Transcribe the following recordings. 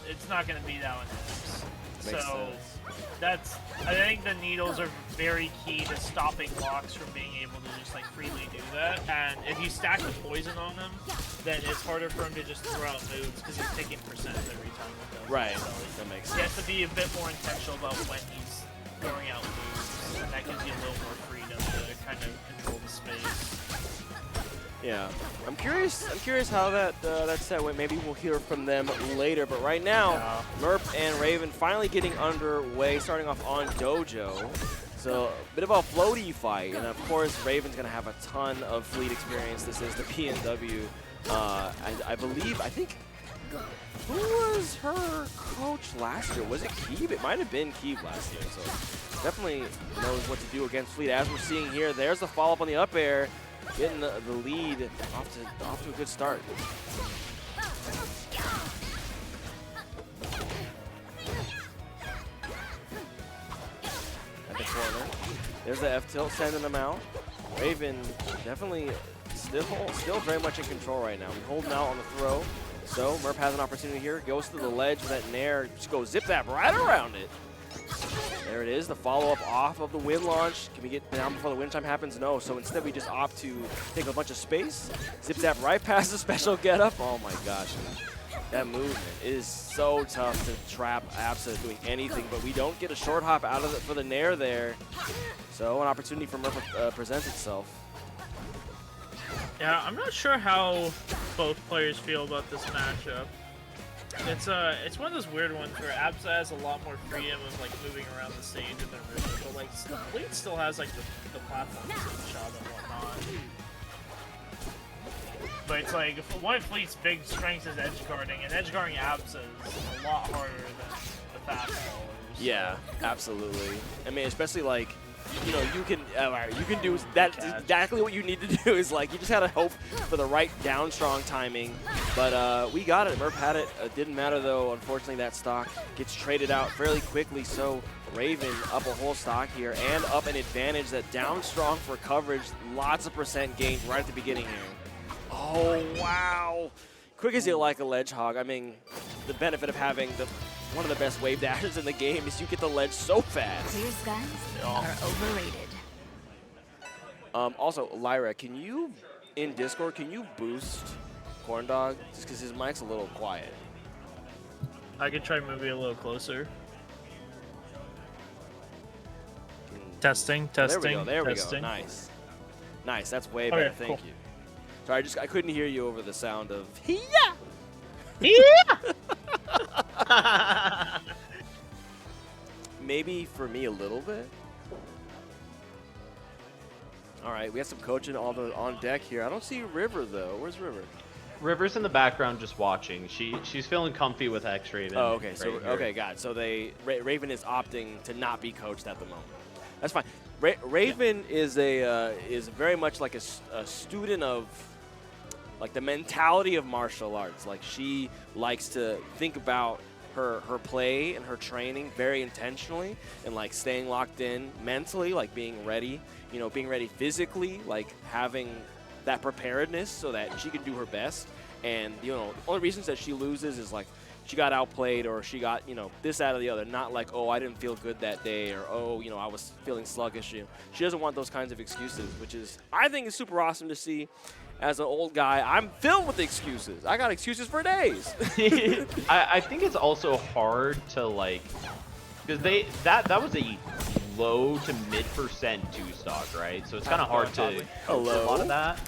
it's not going to be that one. Makes So sense. I think the needles are very key to stopping blocks from being able to just like freely do that. And if you stack the poison on them, then it's harder for him to just throw out moves because he's taking percent every time he does. Right. So That makes he sense. has to be a bit more intentional about when he's throwing out moves, and that gives you a little more freedom to kind of control the space. Yeah, I'm curious how that set went. Maybe we'll hear from them later. But right now, Murp and Raven finally getting underway, starting off on Dojo. So a bit of a floaty fight, and of course Raven's gonna have a ton of fleet experience. This is the PNW. I think. Who was her coach last year? Was it Keeb? It might have been Keeb last year. So definitely knows what to do against fleet. As we're seeing here, there's the follow up on the up air. Getting the lead off to a good start. At the corner. There's the F tilt sending them out. Raven definitely still very much in control right now. We're holding out on the throw. So Murp has an opportunity here. Goes to the ledge with that nair. Just goes zip zap right around it. There it is, the follow-up off of the wind launch. Can we get down before the wind chime happens? No, so instead we just opt to take a bunch of space, zip zap right past the special getup. Oh my gosh, that movement is so tough to trap Absa doing anything, but we don't get a short hop out of it for the nair there. So an opportunity for Murph presents itself. Yeah, I'm not sure how both players feel about this matchup. It's one of those weird ones where Absa has a lot more freedom of like moving around the stage than River, but like Fleet still has like the platform shot and whatnot. But it's like one of Fleet's big strengths is edge guarding, and edge guarding Absa is a lot harder than the fast ballers. Yeah, absolutely. I mean, especially like, you know, you can do that. Exactly what you need to do is like you just gotta hope for the right down strong timing. But we got it. Murph had it. Didn't matter though. Unfortunately, that stock gets traded out fairly quickly. So Raven up a whole stock here and up an advantage. That down strong for coverage. Lots of percent gained right at the beginning here. Oh wow! Quick as you like a ledge hog. I mean, the benefit of having one of the best wave dashes in the game is you get the ledge so fast. Clear skies are overrated. Also, Lyra, can you, in Discord, can you boost Corndog? Just because his mic's a little quiet. I could try moving a little closer. Testing. There we go. Nice. Nice, that's way better, cool. Thank you. Sorry, I couldn't hear you over the sound of yeah. Maybe for me a little bit. All right, we got some coaching on deck here. I don't see River though. Where's River? River's in the background just watching. She's feeling comfy with X-Raven. Oh, okay. So right okay, got it. So Raven is opting to not be coached at the moment. That's fine. Raven is very much like a student of like the mentality of martial arts. Like she likes to think about her play and her training very intentionally and like staying locked in mentally, like being ready, being ready physically, like having that preparedness so that she can do her best. And, the only reasons that she loses is like she got outplayed or she got, this, that, or the other. Not like, oh, I didn't feel good that day or, oh, I was feeling sluggish. She doesn't want those kinds of excuses, which is, I think, is super awesome to see. As an old guy, I'm filled with excuses. I got excuses for days. I think it's also hard to like, because that was a low to mid% 2-stock, right? So it's kind of hard to coach a lot of that.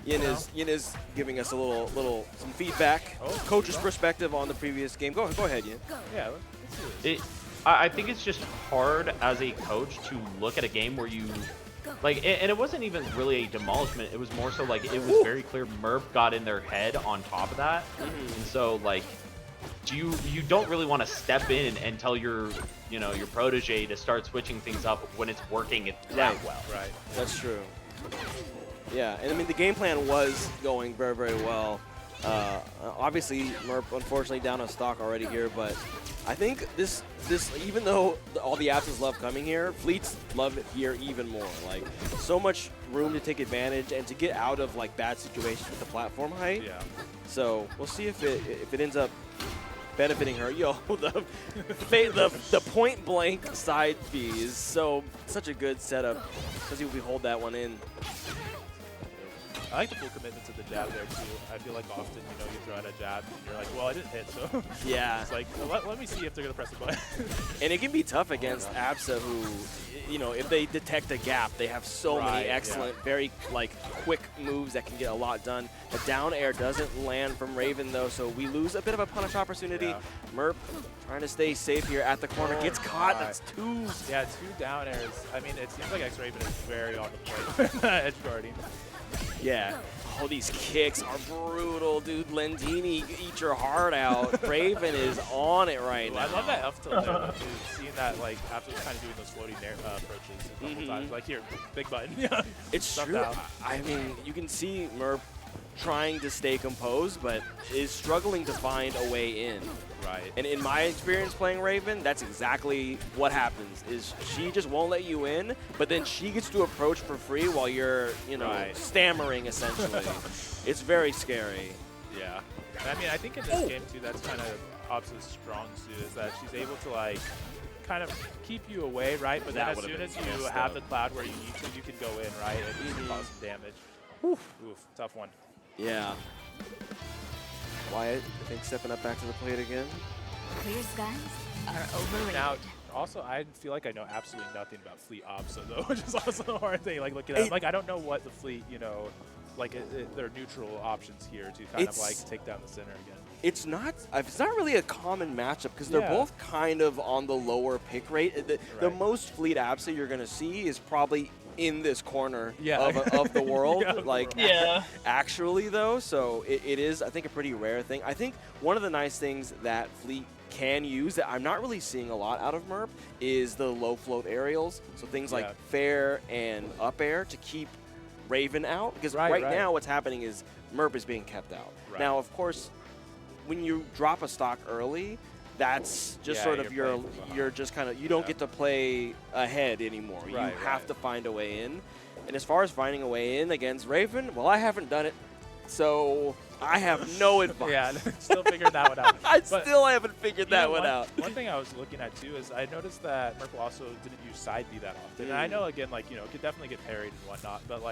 Yin is giving us some feedback, coach's perspective on the previous game. Go ahead, Yin. Yeah, let's do it. I think it's just hard as a coach to look at a game where you. Like, and it wasn't even really a demolishment. It was more so like it was very clear Murph got in their head on top of that. And so like, you don't really want to step in and tell your protege to start switching things up when it's working that well. Right. That's true. Yeah, and I mean the game plan was going very, very well. Obviously, Murph unfortunately down a stock already here, but I think this even though all the Absas love coming here, Fleets love it here even more. Like so much room to take advantage and to get out of like bad situations with the platform height. Yeah. So we'll see if it ends up benefiting her. Yo, the point blank side B is such a good setup because we hold that one in. I like the full commitment to the jab there too. I feel like often, you throw out a jab and you're like, well, I didn't hit, so Yeah. it's like, well, let me see if they're gonna press the button. And it can be tough against Absa, who, if they detect a gap, they have so many excellent, very quick moves that can get a lot done. The down air doesn't land from Raven though, so we lose a bit of a punish opportunity. Yeah. Merp trying to stay safe here at the corner, gets caught. That's two. Yeah, 2 down airs. I mean, it seems like X-Raven is very on the point edge guarding. Yeah. Oh, these kicks are brutal, dude. Lendini, eat your heart out. Raven is on it right now. I love that F tilt there, too. Seeing that, after kind of doing those floating air approaches a couple times. Like, here, big button. It's true. I mean, you can see Merp trying to stay composed, but is struggling to find a way in. Right. And in my experience playing Raven, that's exactly what happens, is she just won't let you in, but then she gets to approach for free while you're, stammering, essentially. It's very scary. Yeah. And I mean, I think in this game, too, that's kind of Absa's strong suit, is that she's able to, kind of keep you away, right? But then as soon as you have the cloud where you need to, you can go in, right? And you can cause some damage. Oof, tough one. Yeah. Wyatt, I think, stepping up back to the plate again. Clear skies are overrated. Now, also, I feel like I know absolutely nothing about Fleet Absa, though, which is also a hard thing. Looking at, I don't know what the Fleet, their neutral options here to kind of take down the center again. It's not really a common matchup because they're both kind of on the lower pick rate. The most Fleet Absa you're going to see is probably in this corner of the world, actually though. So it is, I think, a pretty rare thing. I think one of the nice things that Fleet can use that I'm not really seeing a lot out of Merp is the low float aerials. So things like fair and up air to keep Raven out, because right now what's happening is Merp is being kept out. Now, of course, when you drop a stock early, that's just sort of you're just kind of, you don't get to play ahead anymore. You have to find a way in. And as far as finding a way in against Raven, well, I haven't done it, so I have no advice. Still figuring that one out. I still haven't figured that one out. One thing I was looking at too is I noticed that Merp also didn't use side B that often. And I know, again, it could definitely get parried and whatnot, but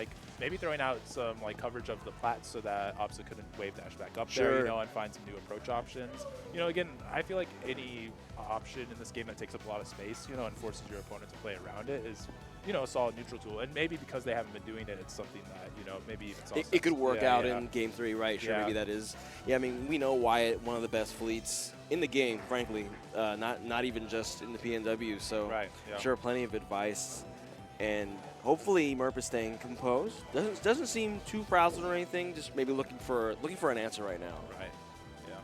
maybe throwing out some coverage of the plats so that Absa couldn't wave dash back up there, and find some new approach options. Again, I feel like any option in this game that takes up a lot of space, and forces your opponent to play around it is, a solid neutral tool. And maybe because they haven't been doing it, it's something that, maybe even it could work out in Game 3, right? Sure, maybe that is. Yeah, I mean, we know Wyatt, one of the best fleets in the game, frankly, not even just in the PNW. So, sure, plenty of advice. And hopefully Merp is staying composed. Doesn't seem too frazzled or anything. Just maybe looking for an answer right now. Right. Yeah.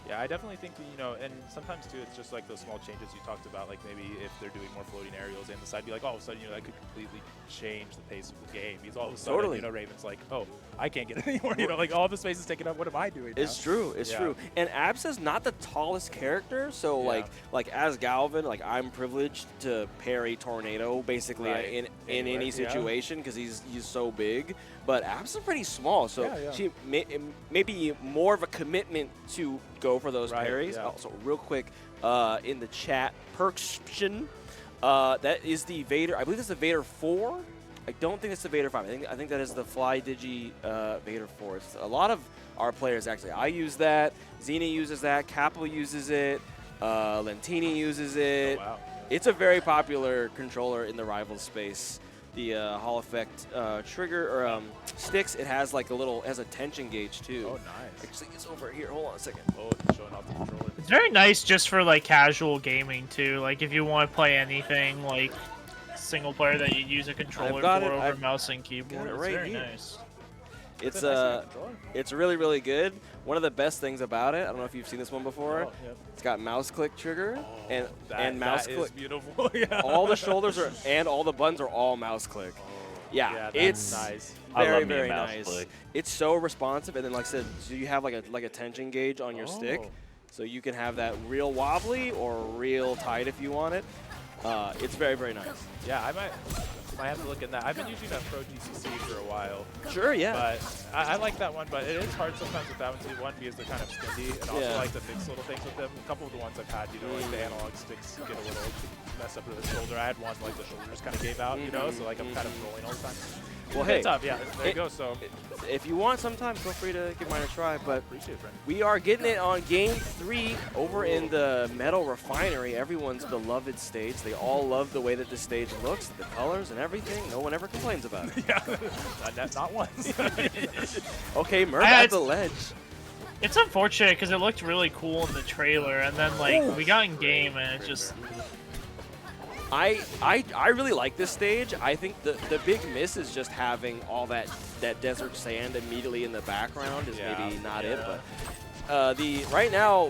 Yeah, I definitely think that, and sometimes too, it's just those small changes you talked about. Maybe if they're doing more floating aerials and the side, be all of a sudden, that could completely change the pace of the game. Because all of a sudden, Raven's oh, I can't get it anymore. All the space is taken up. What am I doing now? It's true. It's true. And Absa's not the tallest character, so like as Galvin, I'm privileged to parry Tornado basically in any situation because he's so big. But Absa's pretty small, so she may be more of a commitment to go for those parries. Also, real quick, in the chat, Perkshin, that is the Vader. I believe that's the Vader 4. I don't think it's the Vader 5. I think that is the Fly Digi Vader 4. It's a lot of our players, actually. I use that. Xena uses that. Capo uses it. Lentini uses it. Oh, wow. It's a very popular controller in the rival space. The Hall Effect trigger or sticks, it has a tension gauge too. Oh, nice. Actually, it's over here. Hold on a second. Oh, it's showing off the controller. It's very nice just for casual gaming too. If you want to play anything single player that you use a controller for over mouse and keyboard. It's very nice. It's really, really good. One of the best things about it, I don't know if you've seen this one before. It's got mouse click trigger and mouse click. That is beautiful. All the shoulders and all the buttons are all mouse click. Yeah, it's nice. Very, very nice. It's so responsive, and then like I said, so you have like a tension gauge on your stick, so you can have that real wobbly or real tight if you want it. It's very, very nice. Yeah, I might Might have to look at that. I've been using that Pro GCC for a while. Sure, yeah. But I like that one, but it is hard sometimes with that one too. One, because they're kind of stingy, and also like to fix little things with them. A couple of the ones I've had, you know, like the analog sticks get a little messed up with the shoulder. I had one like the shoulder just kind of gave out, you know, so like I'm kind of rolling all the time. Well, hey, it's up, yeah, there you go. So if you want sometime, feel free to give mine a try. But appreciate it, friend. we are getting it on Game 3 over in the Metal Refinery, everyone's beloved stage. They all love the way that the stage looks, the colors and everything. No one ever complains about it. Yeah, not once. Okay, Murph at the ledge. It's unfortunate because it looked really cool in the trailer, and then like we got in game and it just. I really like this stage. I think the big miss is just having all that desert sand immediately in the background is maybe not it. But right now,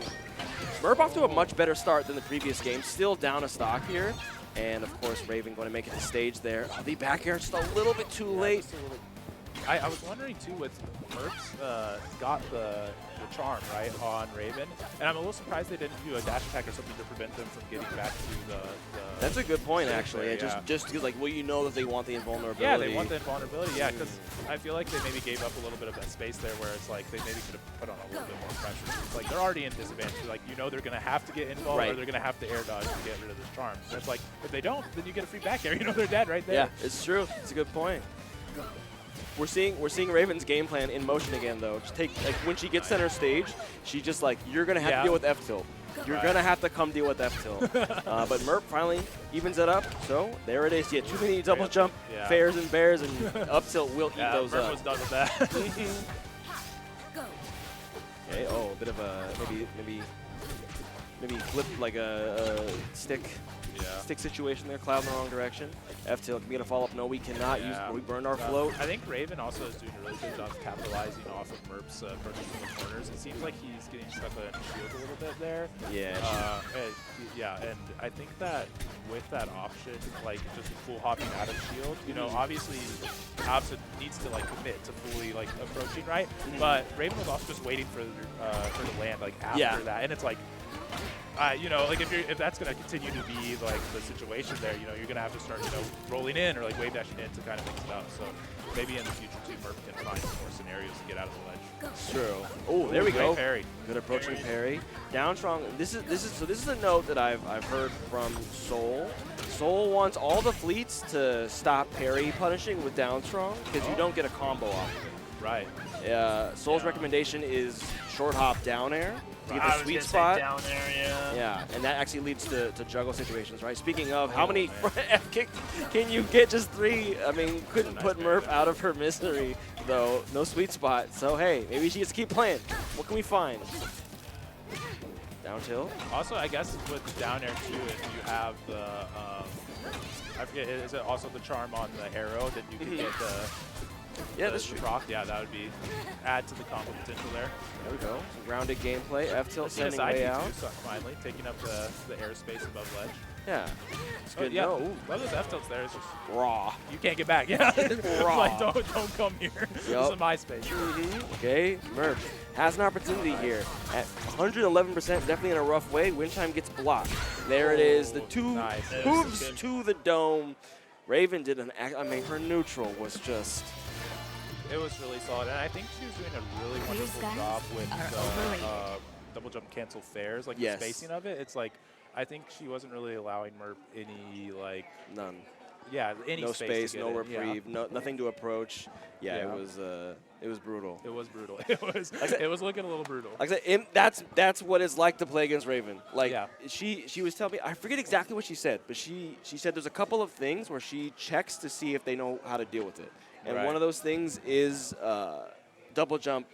Murph off to a much better start than the previous game. Still down a stock here. And of course, Raven going to make it to stage there. The back air just a little bit too late. I was wondering too with Murph's got the charm right on Raven, and I'm a little surprised they didn't do a dash attack or something to prevent them from getting back to the That's a good point, actually. There, just because, like, well, you know that they want the invulnerability. Yeah, they want the invulnerability. Yeah, because I feel like they maybe gave up a little bit of that space there, where it's like they maybe could have put on a little bit more pressure. It's like they're already in disadvantage. Like you know they're gonna have to get invul or they're gonna have to air dodge to get rid of this charm. And it's like if they don't, then you get a free back air. You know they're dead right there. Yeah, it's true. It's a good point. We're seeing Raven's game plan in motion again, though. Just take like when she gets center stage, she just like you're gonna have to deal with F tilt. You're gonna have to come deal with F tilt. But Murp finally evens it up. So there it is. Yeah, too many double jump fairs and bears, and up tilt will eat those Murp up. was done with that. Okay. Oh, a bit of a maybe flip like a stick. Stick situation there, cloud in the wrong direction. F tilt, can we get a follow up? No, we cannot use. We burned our float. I think Raven also is doing a really good job capitalizing off of Murp's approaches from the corners. It seems like he's getting stuck on shield a little bit there. Yeah. And I think that with that option, like just full hopping out of shield, you know, obviously Absa needs to like commit to fully like approaching right, but Raven was also just waiting for her to land like after that, and it's like. You know, like if that's going to continue to be like the situation there, you know, you're going to have to start, you know, rolling in or like wave dashing in to kind of mix it up. So maybe in the future too, Murph can find more scenarios to get out of the ledge. True. Oh, there we go. Parry. Good approaching parry. Down strong. This is a note that I've heard from Soul. Soul wants all the fleets to stop parry punishing with down strong because you don't get a combo off of it. Right. Soul's recommendation is short hop down air. To get I the sweet was spot. down there, Yeah, and that actually leads to juggle situations, right? Speaking of, how many F kick can you get? Just 3. I mean, couldn't put Murph out of her misery, though. No sweet spot. So, hey, maybe she gets to keep playing. What can we find? Down tilt. Also, I guess with down air too, if you have the, I forget, is it also the charm on the arrow that you can get that's true. Proc? Yeah, that would be add to the combo potential there. There we go. Some grounded gameplay. F tilt sending CSI way out. Too, so finally taking up the airspace above ledge. Yeah. It's good. Yeah. No. One of those F tilts there is just raw. You can't get back. Yeah. Raw. Like don't come here. This is my space. Okay, Murph has an opportunity here at 111%, definitely in a rough way. Wind chime gets blocked. There it is. The two moves to the dome. Raven did an act. I mean, her neutral was just. It was really solid, and I think she was doing a really wonderful job with the double jump cancel fairs, like the spacing of it. It's like, I think she wasn't really allowing Murp any, like... None. Yeah, any no space, no it. reprieve, nothing to approach. Yeah, it was brutal. It was brutal. It was looking a little brutal. Like I said, that's what it's like to play against Raven. Like she was telling me, I forget exactly what she said, but she said there's a couple of things where she checks to see if they know how to deal with it. And one of those things is double jump